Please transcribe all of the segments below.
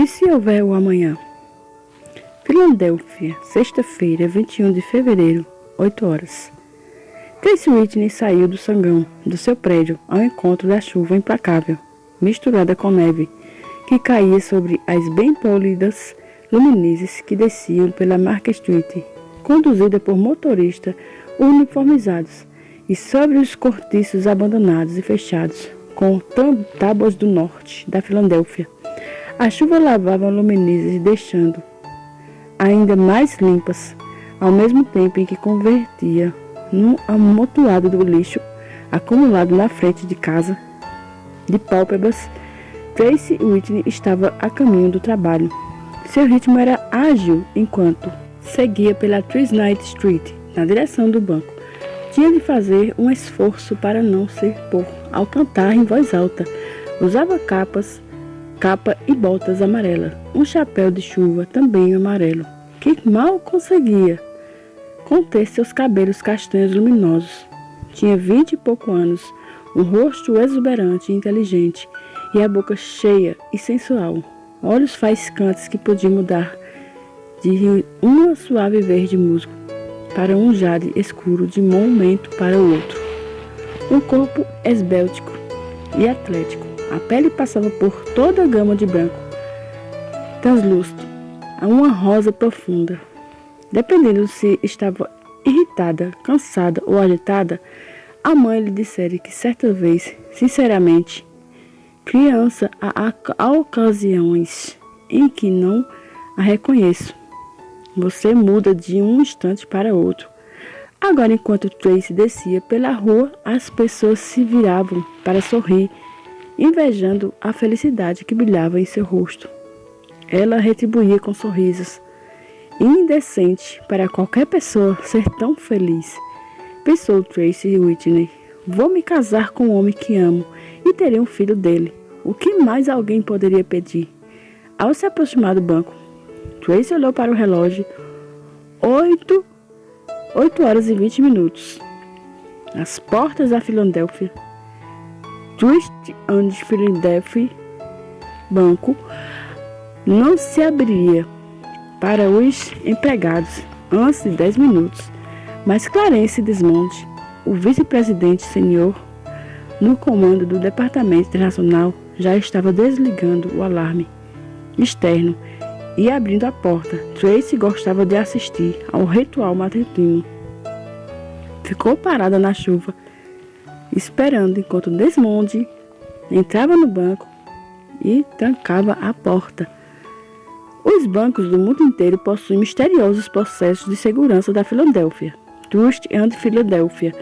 E se houver o amanhã? Filadélfia, sexta-feira, 21 de fevereiro, 8 horas. Tracy Whitney saiu do sangão do seu prédio ao encontro da chuva implacável, misturada com neve, que caía sobre as bem polidas luminícias que desciam pela Market Street, conduzida por motoristas uniformizados, e sobre os cortiços abandonados e fechados, com tábuas do norte da Filadélfia. A chuva lavava luminícias, deixando ainda mais limpas, ao mesmo tempo em que convertia num amontoado do lixo acumulado na frente de casa de pálpebras. Tracy Whitney estava a caminho do trabalho. Seu ritmo era ágil enquanto seguia pela Twisnight Street na direção do banco. Tinha de fazer um esforço para não se expor ao cantar em voz alta. Usava capa e botas amarelas, um chapéu de chuva também amarelo, que mal conseguia conter seus cabelos castanhos luminosos. Tinha 20 e poucos anos, um rosto exuberante e inteligente, e a boca cheia e sensual, olhos faiscantes que podiam mudar de uma suave verde musgo para um jade escuro de um momento para o outro. Um corpo esbéltico e atlético, a pele passava por toda a gama de branco, translúcido, a uma rosa profunda. Dependendo se estava irritada, cansada ou agitada, a mãe lhe dissera que certa vez, sinceramente, criança, há ocasiões em que não a reconheço. Você muda de um instante para outro. Agora, enquanto Tracy descia pela rua, as pessoas se viravam para sorrir, invejando a felicidade que brilhava em seu rosto. Ela retribuía com sorrisos. Indecente para qualquer pessoa ser tão feliz, pensou Tracy Whitney. Vou me casar com o homem que amo e terei um filho dele. O que mais alguém poderia pedir? Ao se aproximar do banco, Tracy olhou para o relógio. 8 horas e 20 minutos. As portas da Filadélfia, Twist and Philadelphia Banco, não se abriria para os empregados antes de 10 minutos. Mas Clarence Desmond, o vice-presidente sênior no comando do Departamento Internacional, já estava desligando o alarme externo e abrindo a porta. Tracy gostava de assistir ao ritual matutino. Ficou parada na chuva, esperando enquanto Desmond entrava no banco e trancava a porta. Os bancos do mundo inteiro possuem misteriosos processos de segurança da Filadélfia. Trust and Philadelphia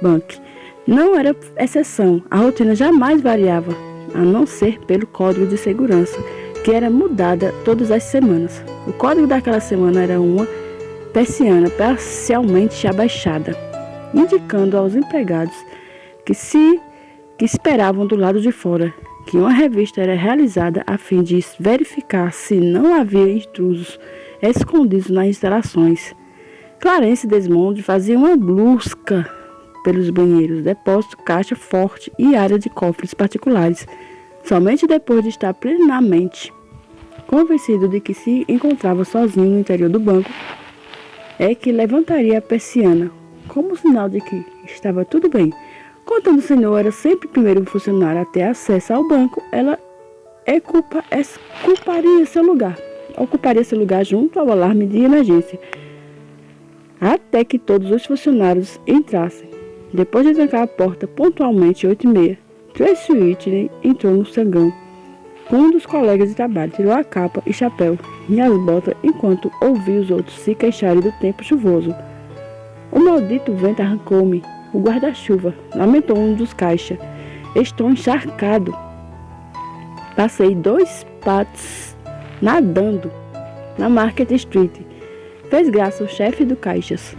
Bank não era exceção. A rotina jamais variava, a não ser pelo código de segurança, que era mudada todas as semanas. O código daquela semana era uma persiana parcialmente abaixada, indicando aos empregados que esperavam do lado de fora que uma revista era realizada a fim de verificar se não havia intrusos escondidos nas instalações. Clarence Desmond fazia uma busca pelos banheiros, depósito, caixa forte e área de cofres particulares. Somente depois de estar plenamente convencido de que se encontrava sozinho no interior do banco, é que levantaria a persiana, como sinal de que estava tudo bem. Contando o senhor era sempre o primeiro funcionário a ter acesso ao banco, ela ocuparia seu lugar junto ao alarme de emergência, até que todos os funcionários entrassem. Depois de trancar a porta pontualmente 8h30, Tracy Whitney entrou no sangão com um dos colegas de trabalho, tirou a capa e chapéu e as botas enquanto ouvia os outros se queixarem do tempo chuvoso. O maldito vento arrancou-me o guarda-chuva, lamentou um dos caixas. Estou encharcado. Passei 2 patos nadando na Market Street, fez graça o chefe do caixas.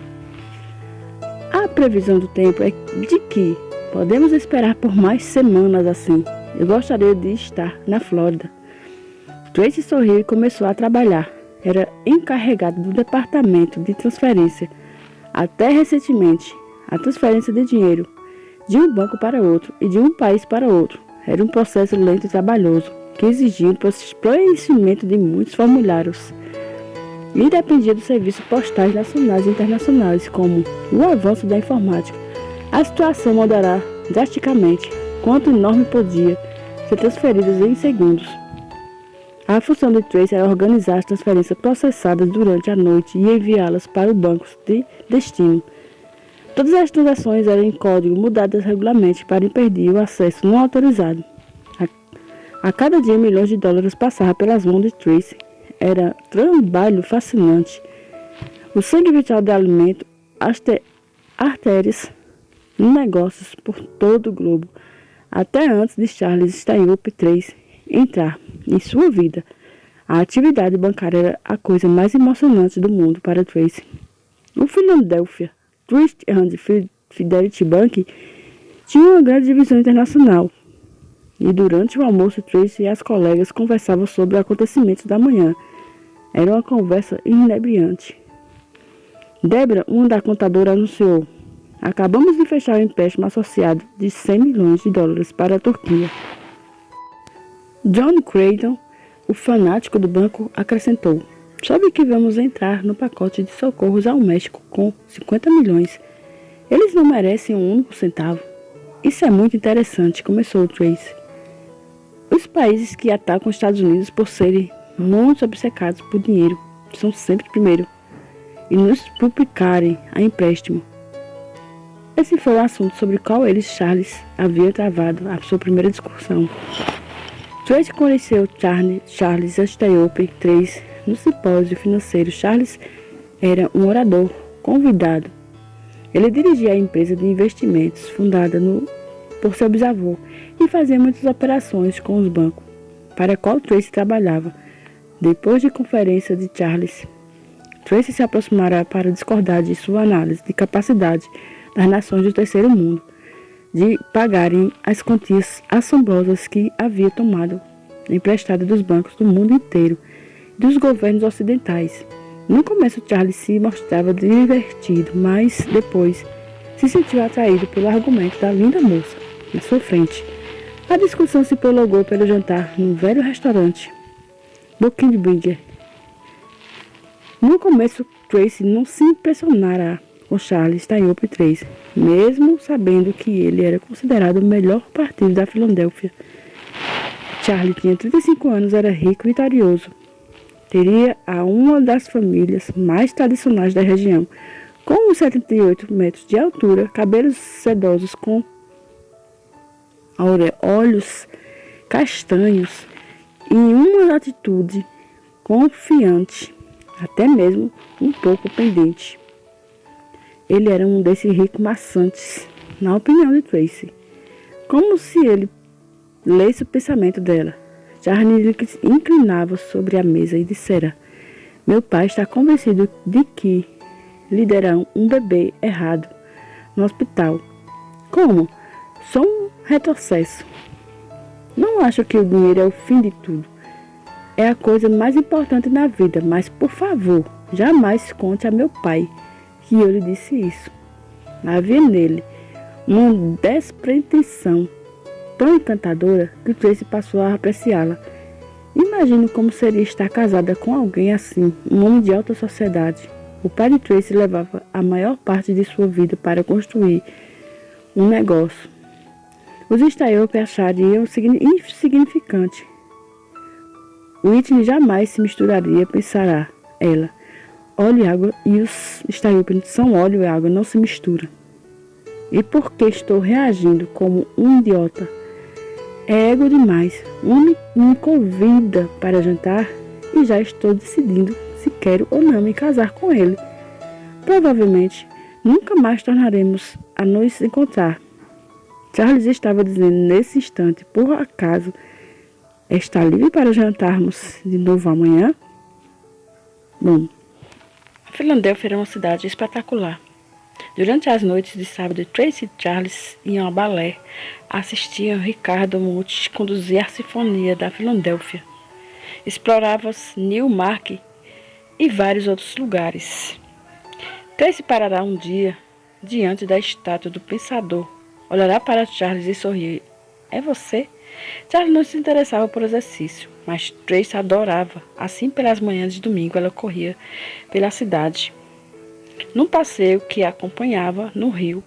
A previsão do tempo é de que podemos esperar por mais semanas assim. Eu gostaria de estar na Flórida. Tracy sorriu e começou a trabalhar. Era encarregado do departamento de transferência. Até recentemente, a transferência de dinheiro de um banco para outro e de um país para outro era um processo lento e trabalhoso. que exigia o preenchimento de muitos formulários e dependia dos serviços postais nacionais e internacionais, como o avanço da informática. A situação mudará drasticamente, quanto enorme podia ser transferidas em segundos. A função de Tracy era organizar as transferências processadas durante a noite e enviá-las para o banco de destino. Todas as transações eram em código mudadas regularmente para impedir o acesso não autorizado. A cada dia, milhões de dólares passavam pelas mãos de Tracy. Era trabalho fascinante. O sangue vital de alimento, artérias, negócios por todo o globo, até antes de Charles Stayop III entrar em sua vida. A atividade bancária era a coisa mais emocionante do mundo para Tracy. O Philadelphia Trust and Fidelity Bank tinha uma grande divisão internacional. E durante o almoço, Tracy e as colegas conversavam sobre os acontecimentos da manhã. Era uma conversa inebriante. Debra, uma da contadora, anunciou: acabamos de fechar um empréstimo associado de 100 milhões de dólares para a Turquia. John Creighton, o fanático do banco, acrescentou: soube que vamos entrar no pacote de socorros ao México com 50 milhões. Eles não merecem um único centavo. Isso é muito interessante, começou Tracy. Os países que atacam os Estados Unidos por serem muito obcecados por dinheiro são sempre primeiro e nos publicarem a empréstimo. Esse foi o assunto sobre o qual eles, Charles, havia travado a sua primeira discussão. Tracy conheceu Charles Stayop III no simpósio financeiro. Charles era um orador convidado. Ele dirigia a empresa de investimentos fundada por seu bisavô e fazia muitas operações com os bancos, para a qual Tracy trabalhava. Depois de conferência de Charles, Tracy se aproximará para discordar de sua análise de capacidade das nações do terceiro mundo de pagarem as quantias assombrosas que havia tomado emprestado dos bancos do mundo inteiro e dos governos ocidentais. No começo, Charles se mostrava divertido, mas depois se sentiu atraído pelo argumento da linda moça na sua frente. A discussão se prolongou pelo jantar num velho restaurante, Buckingham. No começo, Tracy não se impressionara com Charles Stayop III, mesmo sabendo que ele era considerado o melhor partido da Filadélfia. Charles tinha 35 anos, era rico e vitorioso. Teria a uma das famílias mais tradicionais da região, com uns 78 metros de altura, cabelos sedosos com olhos castanhos e uma atitude confiante, até mesmo um pouco pendente. Ele era um desses ricos maçantes, na opinião de Tracy. Como se ele lesse o pensamento dela. Charles inclinava sobre a mesa e dissera: meu pai está convencido de que lhe deram um bebê errado no hospital. Como? Só um retrocesso. Não acho que o dinheiro é o fim de tudo. É a coisa mais importante na vida, mas, por favor, jamais conte a meu pai que eu lhe disse isso. Havia nele uma despretensão tão encantadora que Tracy passou a apreciá-la. Imagino como seria estar casada com alguém assim, um homem de alta sociedade. O pai de Tracy levava a maior parte de sua vida para construir um negócio. Os Stayop achariam insignificante. Whitney jamais se misturaria, pensará ela. Óleo e água e os Stayop são óleo e água, não se misturam. E por que estou reagindo como um idiota? É ego demais. Um homem me convida para jantar e já estou decidindo se quero ou não me casar com ele. Provavelmente nunca mais tornaremos a nos encontrar. Charles estava dizendo nesse instante: por acaso está livre para jantarmos de novo amanhã? Bom, a Filadélfia era uma cidade espetacular. Durante as noites de sábado, Tracy e Charles iam ao balé, assistiam Ricardo Muti conduzir a Sinfonia da Filadélfia, exploravam Newmarket e vários outros lugares. Tracy parará um dia diante da estátua do Pensador, olhará para Charles e sorrir. É você? Charles não se interessava por exercício, mas Tracy adorava. Assim, pelas manhãs de domingo, ela corria pela cidade, num passeio que a acompanhava no rio.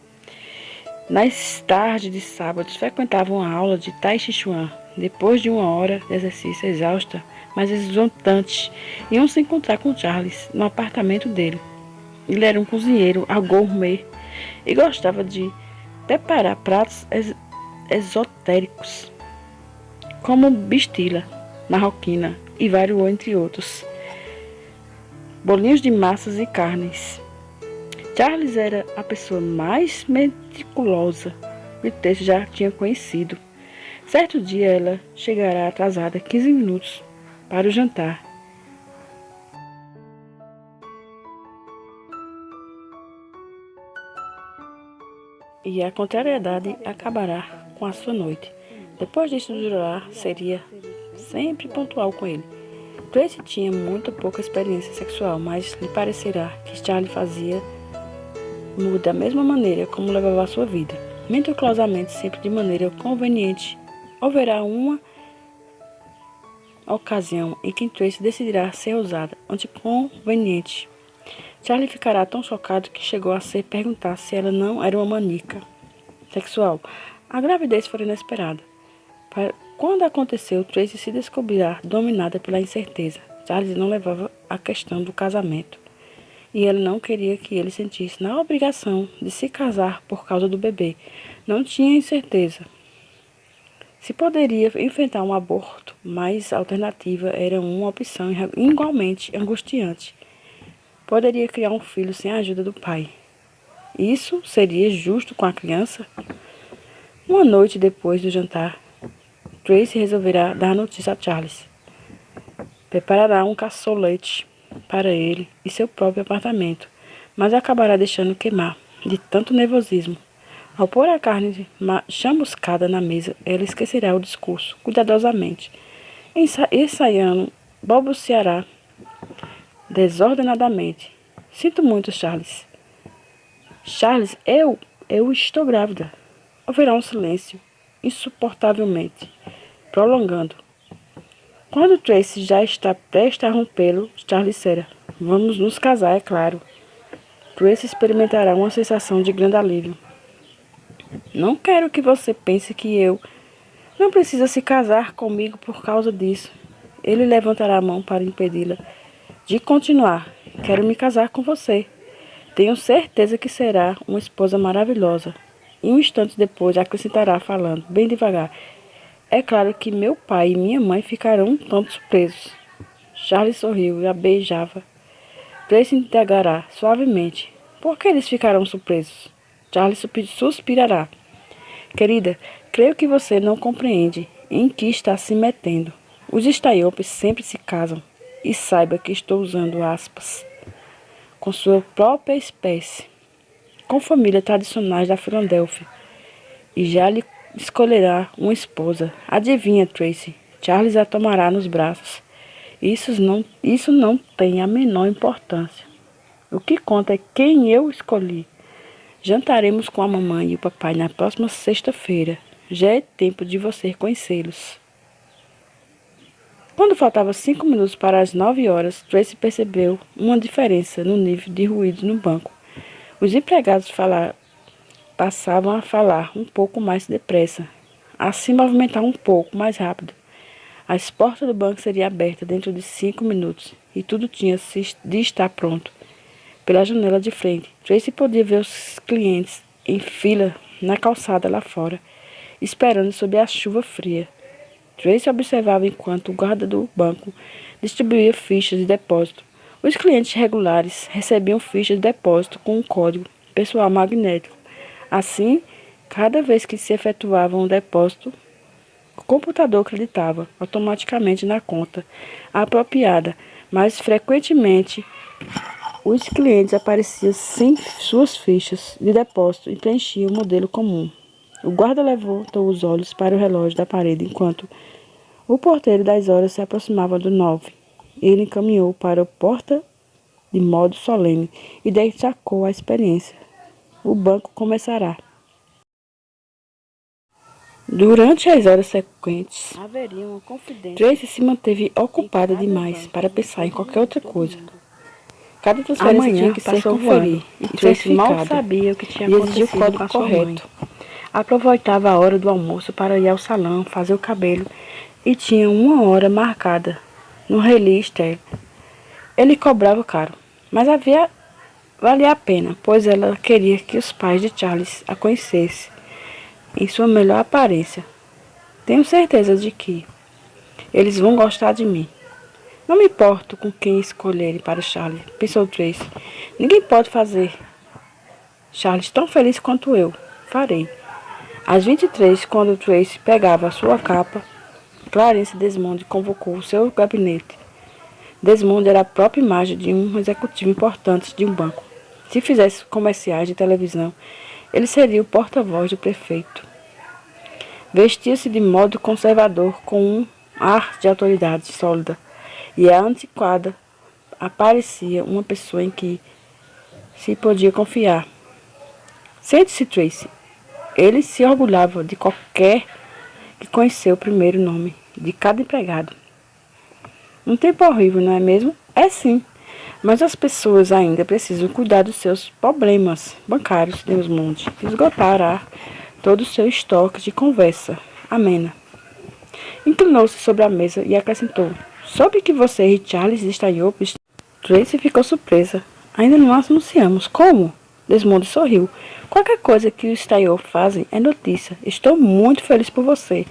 Nas tardes de sábados, frequentavam a aula de Tai Chi Chuan. Depois de uma hora de exercício exausta, mas exultante, iam se encontrar com Charles no apartamento dele. Ele era um cozinheiro gourmet e gostava de preparar pratos esotéricos, como bistila marroquina e vários entre outros, bolinhos de massas e carnes. Charles era a pessoa mais meticulosa que Tracy já tinha conhecido. Certo dia ela chegará atrasada 15 minutos para o jantar. E a contrariedade acabará com a sua noite. Depois disso, Jurar seria sempre pontual com ele. Tracy tinha muito pouca experiência sexual, mas lhe parecerá que Charlie fazia da mesma maneira como levava a sua vida, meticulosamente, sempre de maneira conveniente. Haverá uma ocasião em que Tracy decidirá ser ousada, anticonveniente. Charlie ficará tão chocado que chegou a se perguntar se ela não era uma maníaca sexual. A gravidez foi inesperada. Quando aconteceu, Tracy se descobrirá dominada pela incerteza. Charles não levava a questão do casamento, e ela não queria que ele sentisse na obrigação de se casar por causa do bebê. Não tinha incerteza se poderia enfrentar um aborto, mas a alternativa era uma opção igualmente angustiante. Poderia criar um filho sem a ajuda do pai. Isso seria justo com a criança? Uma noite depois do jantar, Tracy resolverá dar notícia a Charles. Preparará um caçolete para ele e seu próprio apartamento, mas acabará deixando queimar de tanto nervosismo. Ao pôr a carne chamuscada na mesa, ela esquecerá o discurso cuidadosamente. Ensaiando, balbuciará desordenadamente. Sinto muito, Charles. Charles, eu estou grávida. Haverá um silêncio, insuportavelmente, prolongando. Quando Tracy já está prestes a rompê-lo, Charles disserá: vamos nos casar, é claro. Tracy experimentará uma sensação de grande alívio. Não quero que você pense que eu não precisa se casar comigo por causa disso. Ele levantará a mão para impedi-la de continuar. Quero me casar com você. Tenho certeza que será uma esposa maravilhosa. E um instante depois acrescentará, falando bem devagar: é claro que meu pai e minha mãe ficarão um tanto surpresos. Charles sorriu e a beijava. Tracy indagará suavemente: por que eles ficarão surpresos? Charles suspirará. Querida, creio que você não compreende em que está se metendo. Os Styopes sempre se casam. E saiba que estou usando aspas. Com sua própria espécie. Com famílias tradicionais da Filadélfia. E já lhe escolherá uma esposa. Adivinha, Tracy. Charles a tomará nos braços. Isso não tem a menor importância. O que conta é quem eu escolhi. Jantaremos com a mamãe e o papai na próxima sexta-feira. Já é tempo de você conhecê-los. Quando faltava 5 minutos para as 9 horas, Tracy percebeu uma diferença no nível de ruído no banco. Os empregados passavam a falar um pouco mais depressa, a se movimentar um pouco mais rápido. As portas do banco seriam abertas dentro de 5 minutos e tudo tinha de estar pronto. Pela janela de frente, Tracy podia ver os clientes em fila na calçada lá fora, esperando sob a chuva fria. Tracy observava enquanto o guarda do banco distribuía fichas de depósito. Os clientes regulares recebiam fichas de depósito com um código pessoal magnético. Assim, cada vez que se efetuava um depósito, o computador acreditava automaticamente na conta apropriada, mas frequentemente os clientes apareciam sem suas fichas de depósito e preenchiam o modelo comum. O guarda levantou os olhos para o relógio da parede enquanto o porteiro das horas se aproximava do 9. Ele encaminhou para a porta de modo solene e destacou a experiência. O banco começará. Durante as horas sequentes, haveria uma confidência. Tracy se manteve ocupada demais para pensar em qualquer outra coisa. Cada transferência tinha que ser conferida e Tracy mal sabia o que tinha acontecido com a sua mãe. Aproveitava a hora do almoço para ir ao salão, fazer o cabelo, e tinha uma hora marcada no Hailey Esther. Ele cobrava caro, mas valia a pena, pois ela queria que os pais de Charles a conhecessem em sua melhor aparência. Tenho certeza de que eles vão gostar de mim. Não me importo com quem escolherem para Charles, pensou Tracy. Ninguém pode fazer Charles tão feliz quanto eu farei. Às 23, quando Tracy pegava a sua capa, Clarence Desmond convocou o seu gabinete. Desmond era a própria imagem de um executivo importante de um banco. Se fizesse comerciais de televisão, ele seria o porta-voz do prefeito. Vestia-se de modo conservador, com um ar de autoridade sólida, e a antiquada aparecia uma pessoa em que se podia confiar. Sente-se, Tracy. Ele se orgulhava de qualquer que conheceu o primeiro nome de cada empregado. Um tempo horrível, não é mesmo? É sim, mas as pessoas ainda precisam cuidar dos seus problemas bancários, Desmond. Esgotará todo o seu estoque de conversa amena. Inclinou-se sobre a mesa e acrescentou: soube que você e Charles Stayop... Tracy ficou surpresa. Ainda não anunciamos. Como? Desmond sorriu. Qualquer coisa que os Stayop fazem é notícia. Estou muito feliz por você.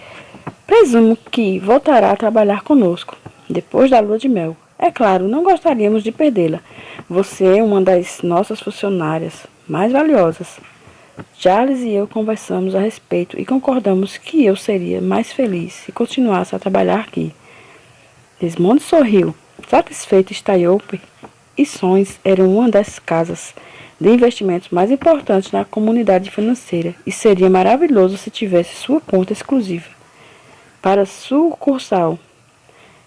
Presumo que voltará a trabalhar conosco, depois da lua de mel. É claro, não gostaríamos de perdê-la. Você é uma das nossas funcionárias mais valiosas. Charles e eu conversamos a respeito e concordamos que eu seria mais feliz se continuasse a trabalhar aqui. Desmond sorriu. Satisfeito, Stayop e Sons eram uma das casas de investimentos mais importantes na comunidade financeira e seria maravilhoso se tivesse sua conta exclusiva. Para a sucursal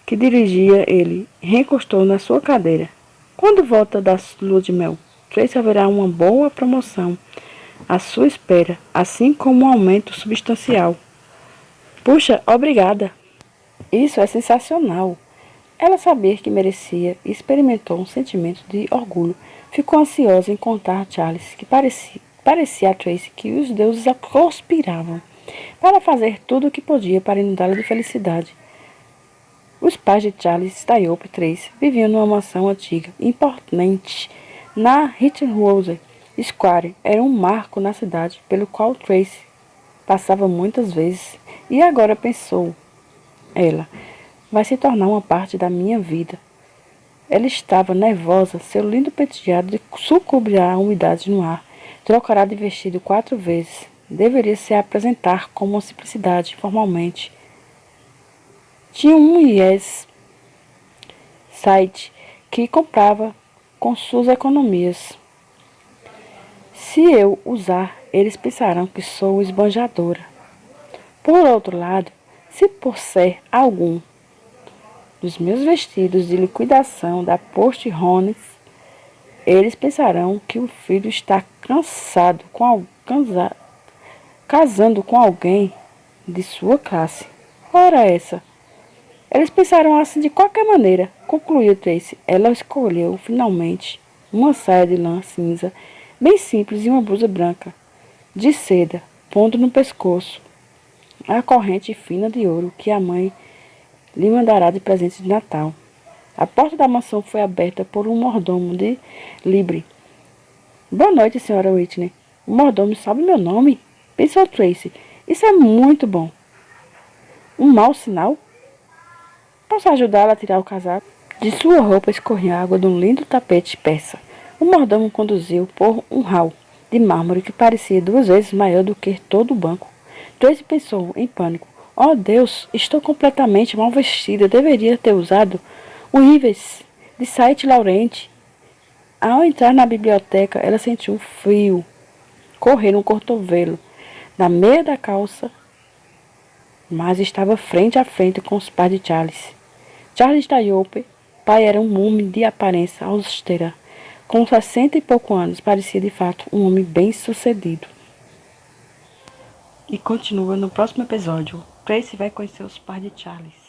que dirigia, ele recostou na sua cadeira. Quando volta da lua de mel, Tracy haverá uma boa promoção à sua espera, assim como um aumento substancial. Puxa, obrigada. Isso é sensacional. Ela sabia que merecia e experimentou um sentimento de orgulho. Ficou ansiosa em contar a Charles que parecia a Tracy que os deuses a conspiravam para fazer tudo o que podia para inundá-la de felicidade. Os pais de Charles Stayop e Tracy viviam numa mansão antiga e imponente na Richrose Square. Era um marco na cidade pelo qual Tracy passava muitas vezes e agora pensou ela. Vai se tornar uma parte da minha vida. Ela estava nervosa, seu lindo penteado sucumbirá à umidade no ar. Trocará de vestido 4 vezes. Deveria se apresentar com uma simplicidade, formalmente. Tinha um site que comprava com suas economias. Se eu usar, eles pensarão que sou esbanjadora. Por outro lado, se por ser algum dos meus vestidos de liquidação da Post Rones, eles pensarão que o filho está casando com alguém de sua classe. Ora essa. Eles pensarão assim de qualquer maneira, concluiu Tracy. Ela escolheu finalmente uma saia de lã cinza, bem simples, e uma blusa branca, de seda, pondo no pescoço a corrente fina de ouro que a mãe lhe mandará de presente de Natal. A porta da mansão foi aberta por um mordomo de Libre. Boa noite, senhora Whitney. O mordomo sabe meu nome? Pensou Tracy. Isso é muito bom. Um mau sinal? Posso ajudá-la a tirar o casaco? De sua roupa escorria água de um lindo tapete persa. O mordomo conduziu por um hall de mármore que parecia 2 vezes maior do que todo o banco. Tracy pensou, em pânico. Oh, Deus, estou completamente mal vestida. Deveria ter usado o Ives de Saint Laurent. Ao entrar na biblioteca, ela sentiu um frio correr no cotovelo, na meia da calça, mas estava frente a frente com os pais de Charles. Charles Stayop, pai, era um homem de aparência austera. Com 60 e poucos anos, parecia de fato um homem bem-sucedido. E continua no próximo episódio. Tracy vai conhecer os pais de Charles.